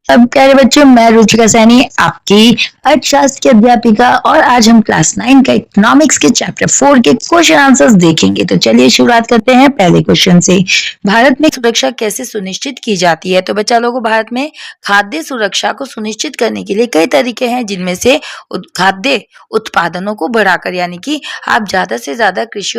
सब प्यारे बच्चों, मैं रुचिका सैनी आपकी अर्थशास्त्र की अध्यापिका और आज हम क्लास 9 का इकोनॉमिक्स के चैप्टर 4 के क्वेश्चन आंसर्स देखेंगे। तो चलिए शुरुआत करते हैं पहले क्वेश्चन से। भारत में सुरक्षा कैसे सुनिश्चित की जाती है? तो बच्चा लोगों, भारत में खाद्य सुरक्षा को सुनिश्चित करने के लिए कई तरीके हैं, जिनमें से खाद्य उत्पादनों को बढ़ाकर, यानी कि आप ज्यादा से ज्यादा कृषि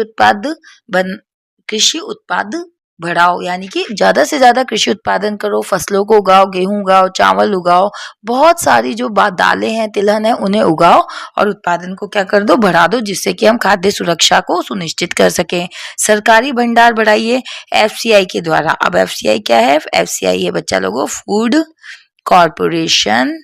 उत्पाद बढ़ाओ, यानी कि ज्यादा से ज्यादा कृषि उत्पादन करो, फसलों को उगाओ, गेहूं उगाओ, चावल उगाओ, बहुत सारी जो दालें हैं, तिलहन है, उन्हें उगाओ और उत्पादन को क्या कर दो, बढ़ा दो, जिससे कि हम खाद्य सुरक्षा को सुनिश्चित कर सकें। सरकारी भंडार बढ़ाइए एफसीआई के द्वारा। अब एफसीआई क्या है? एफसीआई है बच्चा लोगों, फूड कॉरपोरेशन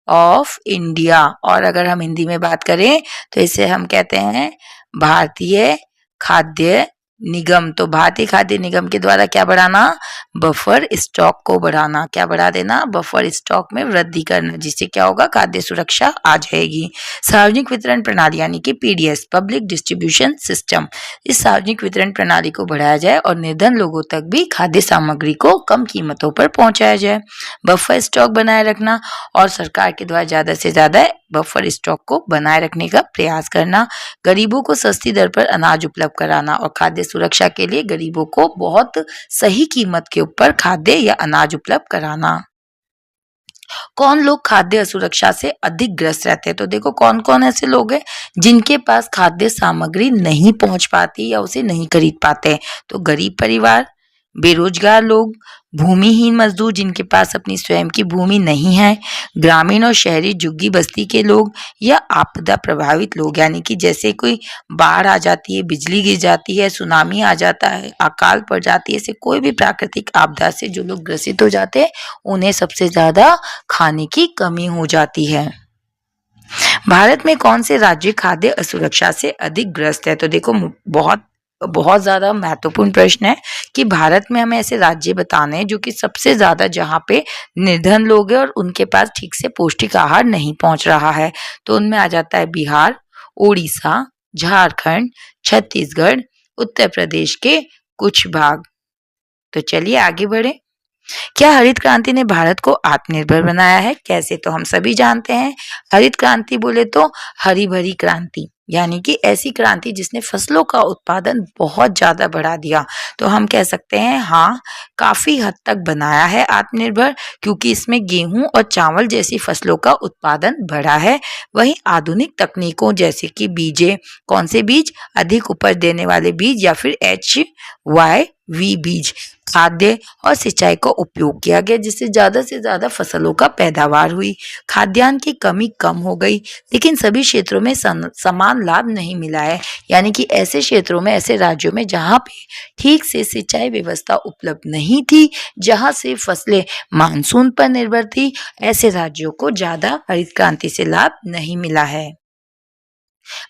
ऑफ इंडिया, और अगर हम हिंदी में बात करें तो इसे हम कहते हैं भारतीय खाद्य निगम। तो भारतीय खाद्य निगम के द्वारा क्या बढ़ाना? बफर स्टॉक को बढ़ाना। क्या बढ़ा देना? बफर स्टॉक में वृद्धि करना, जिससे क्या होगा? खाद्य सुरक्षा आ जाएगी। सार्वजनिक वितरण प्रणाली यानी कि पीडीएस, पब्लिक डिस्ट्रीब्यूशन सिस्टम, इस सार्वजनिक वितरण प्रणाली को बढ़ाया जाए और निर्धन लोगों तक भी खाद्य सामग्री को कम कीमतों पर पहुंचाया जाए। बफर स्टॉक बनाए रखना और सरकार के द्वारा ज्यादा से ज्यादा बफर स्टॉक को बनाए रखने का प्रयास करना। गरीबों को सस्ती दर पर अनाज उपलब्ध कराना और खाद्य सुरक्षा के लिए गरीबों को बहुत सही कीमत के ऊपर खाद्य या अनाज उपलब्ध कराना। कौन लोग खाद्य असुरक्षा से अधिक ग्रस्त रहते हैं? तो देखो कौन कौन ऐसे लोग हैं जिनके पास खाद्य सामग्री नहीं पहुंच पाती या उसे नहीं खरीद पाते हैं। तो गरीब परिवार, बेरोजगार लोग, भूमिहीन मजदूर जिनके पास अपनी स्वयं की भूमि नहीं है, ग्रामीण और शहरी झुग्गी बस्ती के लोग, या आपदा प्रभावित लोग, यानी कि जैसे कोई बाढ़ आ जाती है, बिजली गिर जाती है, सुनामी आ जाता है, अकाल पड़ जाती है, ऐसे कोई भी प्राकृतिक आपदा से जो लोग ग्रसित हो जाते हैं, उन्हें सबसे ज्यादा खाने की कमी हो जाती है। भारत में कौन से राज्य खाद्य असुरक्षा से अधिक ग्रस्त है? तो देखो बहुत बहुत ज्यादा महत्वपूर्ण प्रश्न है कि भारत में हमें ऐसे राज्य बताने हैं जो कि सबसे ज्यादा, जहाँ पे निर्धन लोग हैं और उनके पास ठीक से पौष्टिक आहार नहीं पहुंच रहा है। तो उनमें आ जाता है बिहार, उड़ीसा, झारखंड, छत्तीसगढ़, उत्तर प्रदेश के कुछ भाग। तो चलिए आगे बढ़े। क्या हरित क्रांति ने भारत को आत्मनिर्भर बनाया है? कैसे? तो हम सभी जानते हैं, हरित क्रांति बोले तो हरी भरी क्रांति, यानी कि ऐसी क्रांति जिसने फसलों का उत्पादन बहुत ज्यादा बढ़ा दिया। तो हम कह सकते हैं हाँ, काफी हद तक बनाया है आत्मनिर्भर, क्योंकि इसमें गेहूं और चावल जैसी फसलों का उत्पादन बढ़ा है। वहीं आधुनिक तकनीकों जैसे कि बीजे, कौन से बीज? अधिक उपज देने वाले बीज या फिर HYV बीज, खाद्य और सिंचाई का उपयोग किया गया, जिससे ज्यादा से ज्यादा फसलों का पैदावार हुई। खाद्यान्न की कमी कम हो गई, लेकिन सभी क्षेत्रों में समान लाभ नहीं मिला है, यानी कि ऐसे क्षेत्रों में, ऐसे राज्यों में जहाँ पे ठीक से सिंचाई व्यवस्था उपलब्ध नहीं थी, जहाँ से फसलें मानसून पर निर्भर थी, ऐसे राज्यों को ज्यादा हरित क्रांति से लाभ नहीं मिला है।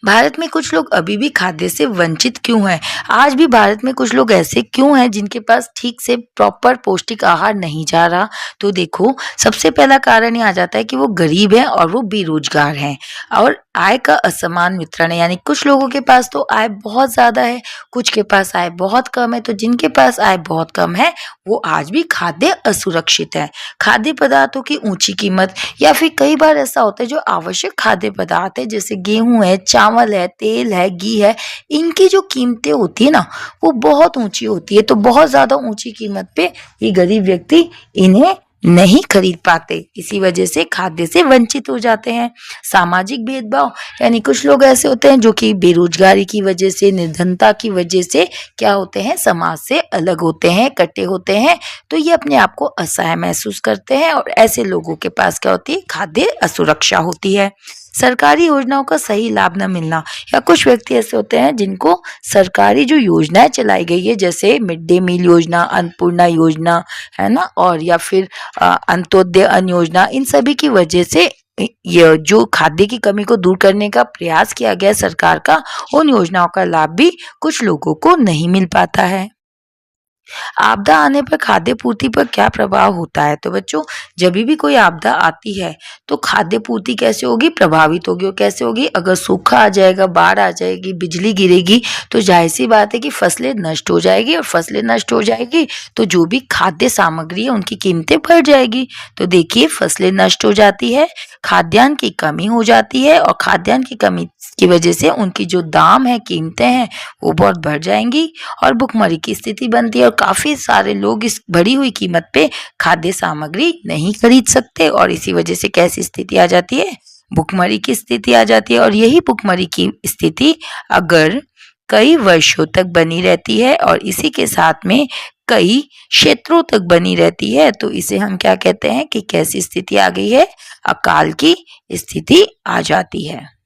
भारत में कुछ लोग अभी भी खाद्य से वंचित क्यों हैं? आज भी भारत में कुछ लोग ऐसे क्यों हैं जिनके पास ठीक से प्रॉपर पौष्टिक आहार नहीं जा रहा? तो देखो, सबसे पहला कारण ये आ जाता है कि वो गरीब हैं और वो बेरोजगार हैं और आय का असमान वितरण है, यानी कुछ लोगों के पास तो आय बहुत ज्यादा है, कुछ के पास आय बहुत कम है। तो जिनके पास आय बहुत कम है वो आज भी खाद्य असुरक्षित है। खाद्य पदार्थों की ऊंची कीमत, या फिर कई बार ऐसा होता है जो आवश्यक खाद्य पदार्थ है जैसे गेहूं है, चावल है, तेल है, घी है, इनकी जो कीमतें होती है ना, वो बहुत ऊंची होती है। तो बहुत ज्यादा ऊंची कीमत पे ये गरीब व्यक्ति इन्हें नहीं खरीद पाते, इसी वजह से खाद्य से वंचित हो जाते हैं। सामाजिक भेदभाव, यानी कुछ लोग ऐसे होते हैं जो कि बेरोजगारी की वजह से, निर्धनता की वजह से क्या होते हैं, समाज से अलग होते हैं, कटे होते हैं। तो ये अपने आप को असहाय महसूस करते हैं और ऐसे लोगों के पास क्या होती है, खाद्य असुरक्षा होती है। सरकारी योजनाओं का सही लाभ न मिलना, या कुछ व्यक्ति ऐसे होते हैं जिनको सरकारी जो योजनाएं चलाई गई है, जैसे मिड डे मील योजना, अन्नपूर्णा योजना है ना, और या फिर अंत्योदय अन्न योजना, इन सभी की वजह से ये जो खाद्य की कमी को दूर करने का प्रयास किया गया सरकार का, उन योजनाओं का लाभ भी कुछ लोगों को नहीं मिल पाता है। आपदा आने पर खाद्य पूर्ति पर क्या प्रभाव होता है? तो बच्चों, जब भी कोई आपदा आती है तो खाद्य पूर्ति कैसे होगी? प्रभावित होगी। और कैसे होगी? अगर सूखा आ जाएगा, बाढ़ आ जाएगी, बिजली गिरेगी तो जाहिर सी बात है कि फसलें नष्ट हो जाएगी, और फसलें नष्ट हो जाएगी तो जो भी खाद्य सामग्री है उनकी कीमतें बढ़ जाएगी। तो देखिए, फसलें नष्ट हो जाती है, खाद्यान्न की कमी हो जाती है, और खाद्यान्न की कमी की वजह से उनकी जो दाम है, कीमतें हैं, वो बहुत बढ़ जाएंगी और भुखमरी की स्थिति बनती है, और काफ़ी सारे लोग इस बढ़ी हुई कीमत पे खाद्य सामग्री नहीं खरीद सकते, और इसी वजह से कैसी स्थिति आ जाती है? भुखमरी की स्थिति आ जाती है। और यही भुखमरी की स्थिति अगर कई वर्षों तक बनी रहती है और इसी के साथ में कई क्षेत्रों तक बनी रहती है, तो इसे हम क्या कहते हैं कि कैसी स्थिति आ गई है? अकाल की स्थिति आ जाती है।